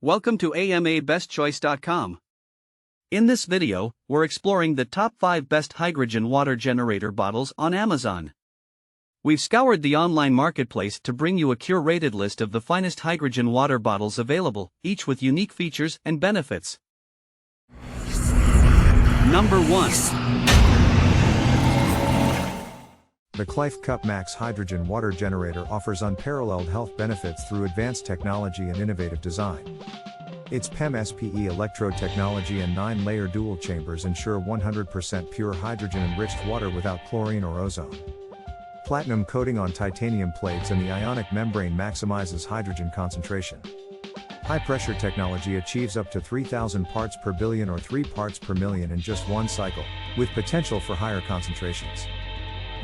Welcome to AMABestChoice.com. In this video, we're exploring the top 5 best hydrogen water generator bottles on Amazon. We've scoured the online marketplace to bring you a curated list of the finest hydrogen water bottles available, each with unique features and benefits. Number 1. The Qlife Cup Max Hydrogen Water Generator offers unparalleled health benefits through advanced technology and innovative design. Its PEM SPE electrode technology and 9-layer dual chambers ensure 100% pure hydrogen-enriched water without chlorine or ozone. Platinum coating on titanium plates and the ionic membrane maximizes hydrogen concentration. High-pressure technology achieves up to 3,000 parts per billion or 3 parts per million in just one cycle, with potential for higher concentrations.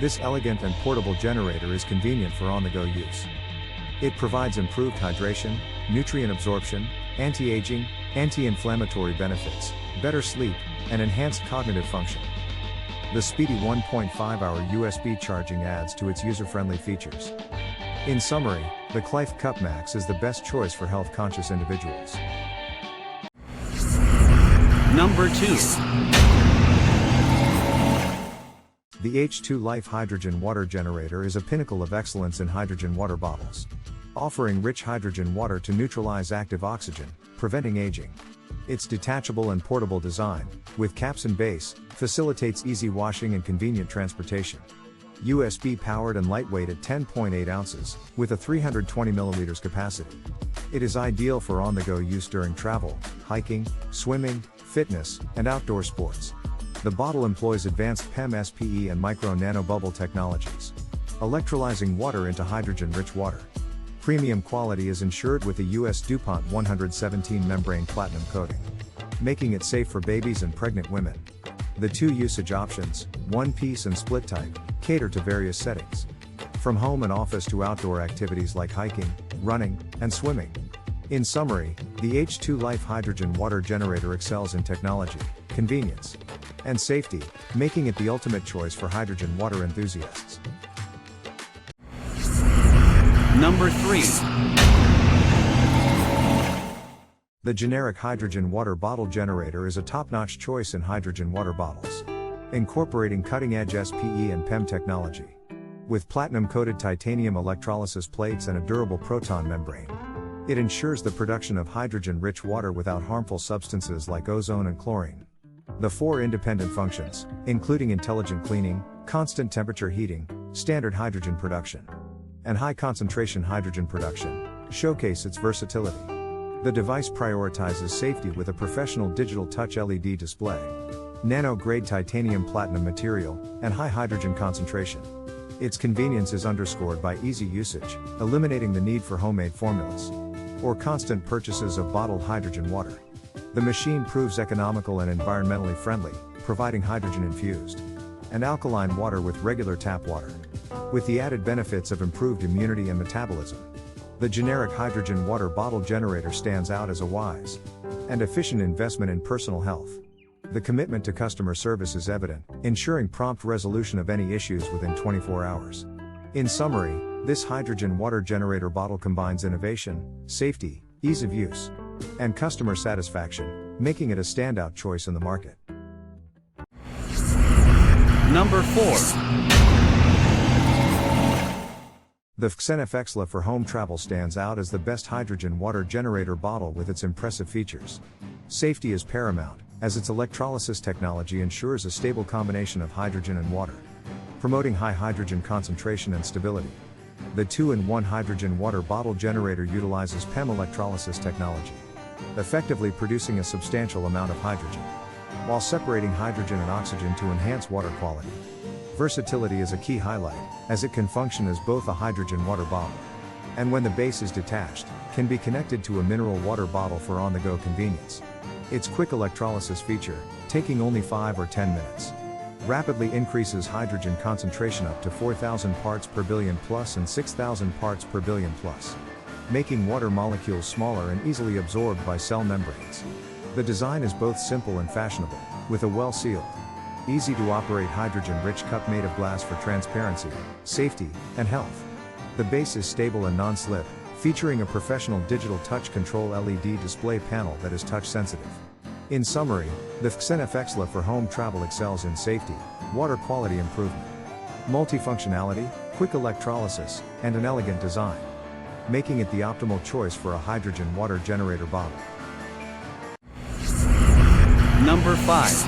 This elegant and portable generator is convenient for on-the-go use. It provides improved hydration, nutrient absorption, anti-aging, anti-inflammatory benefits, better sleep, and enhanced cognitive function. The speedy 1.5-hour USB charging adds to its user-friendly features. In summary, the Qlife Cup Max is the best choice for health-conscious individuals. Number 2. The Qlife Hydrogen Water Generator is a pinnacle of excellence in hydrogen water bottles. Offering rich hydrogen water to neutralize active oxygen, preventing aging. Its detachable and portable design, with caps and base, facilitates easy washing and convenient transportation. USB-powered and lightweight at 10.8 ounces, with a 320 milliliters capacity. It is ideal for on-the-go use during travel, hiking, swimming, fitness, and outdoor sports. The bottle employs advanced PEM SPE and micro-nanobubble technologies, electrolyzing water into hydrogen-rich water. Premium quality is ensured with a US DuPont 117 membrane platinum coating, making it safe for babies and pregnant women. The 2 usage options, one-piece and split type, cater to various settings. From home and office to outdoor activities like hiking, running, and swimming. In summary, the Qlife Hydrogen Water Generator excels in technology, convenience, and safety, making it the ultimate choice for hydrogen water enthusiasts. Number 3. The generic hydrogen water bottle generator is a top-notch choice in hydrogen water bottles, incorporating cutting-edge SPE and PEM technology. With platinum-coated titanium electrolysis plates and a durable proton membrane, it ensures the production of hydrogen-rich water without harmful substances like ozone and chlorine. The 4 independent functions, including intelligent cleaning, constant temperature heating, standard hydrogen production, and high-concentration hydrogen production, showcase its versatility. The device prioritizes safety with a professional digital touch LED display, nano-grade titanium platinum material, and high hydrogen concentration. Its convenience is underscored by easy usage, eliminating the need for homemade formulas or constant purchases of bottled hydrogen water. The machine proves economical and environmentally friendly, providing hydrogen-infused and alkaline water with regular tap water, with the added benefits of improved immunity and metabolism. The generic hydrogen water bottle generator stands out as a wise and efficient investment in personal health. The commitment to customer service is evident, ensuring prompt resolution of any issues within 24 hours. In summary, this hydrogen water generator bottle combines innovation, safety, ease of use, and customer satisfaction, making it a standout choice in the market. Number 4. The FXNFXLA for home travel stands out as the best hydrogen water generator bottle with its impressive features. Safety is paramount, as its electrolysis technology ensures a stable combination of hydrogen and water, promoting high hydrogen concentration and stability. The 2-in-1 hydrogen water bottle generator utilizes PEM electrolysis technology, effectively producing a substantial amount of hydrogen, while separating hydrogen and oxygen to enhance water quality. Versatility is a key highlight, as it can function as both a hydrogen water bottle, and when the base is detached, can be connected to a mineral water bottle for on-the-go convenience. Its quick electrolysis feature, taking only 5 or 10 minutes, rapidly increases hydrogen concentration up to 4,000 parts per billion plus and 6,000 parts per billion plus, making water molecules smaller and easily absorbed by cell membranes. The design is both simple and fashionable, with a well-sealed, easy-to-operate hydrogen-rich cup made of glass for transparency, safety, and health. The base is stable and non-slip, featuring a professional digital touch control LED display panel that is touch sensitive. In summary, the FXNFXLA for home travel excels in safety, water quality improvement, multifunctionality, quick electrolysis, and an elegant design, making it the optimal choice for a hydrogen water generator bottle. Number 5.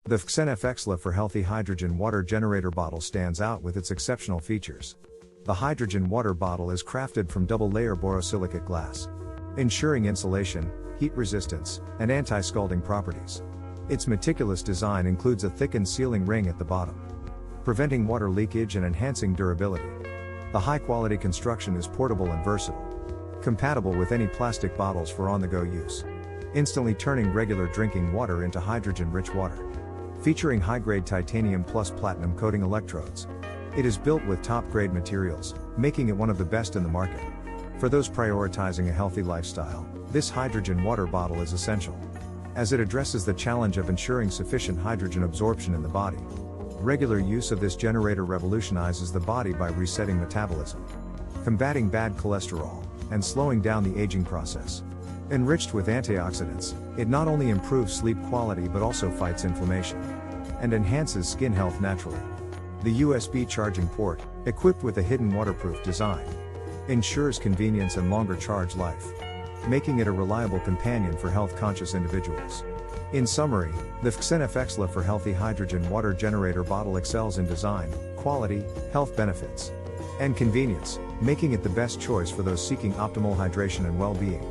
The FXNFXLA for healthy hydrogen water generator bottle stands out with its exceptional features. The hydrogen water bottle is crafted from double-layer borosilicate glass, ensuring insulation, heat resistance, and anti-scalding properties. Its meticulous design includes a thickened sealing ring at the bottom, preventing water leakage and enhancing durability. The high-quality construction is portable and versatile, compatible with any plastic bottles for on-the-go use, instantly turning regular drinking water into hydrogen-rich water. Featuring high-grade titanium plus platinum coating electrodes, it is built with top-grade materials, making it one of the best in the market. For those prioritizing a healthy lifestyle, this hydrogen water bottle is essential, as it addresses the challenge of ensuring sufficient hydrogen absorption in the body. Regular use of this generator revolutionizes the body by resetting metabolism, combating bad cholesterol, and slowing down the aging process. Enriched with antioxidants, it not only improves sleep quality but also fights inflammation and enhances skin health naturally. The USB charging port, equipped with a hidden waterproof design, ensures convenience and longer charge life, making it a reliable companion for health-conscious individuals. In summary, the FXNFXLA for healthy hydrogen water generator bottle excels in design, quality, health benefits, and convenience, making it the best choice for those seeking optimal hydration and well-being.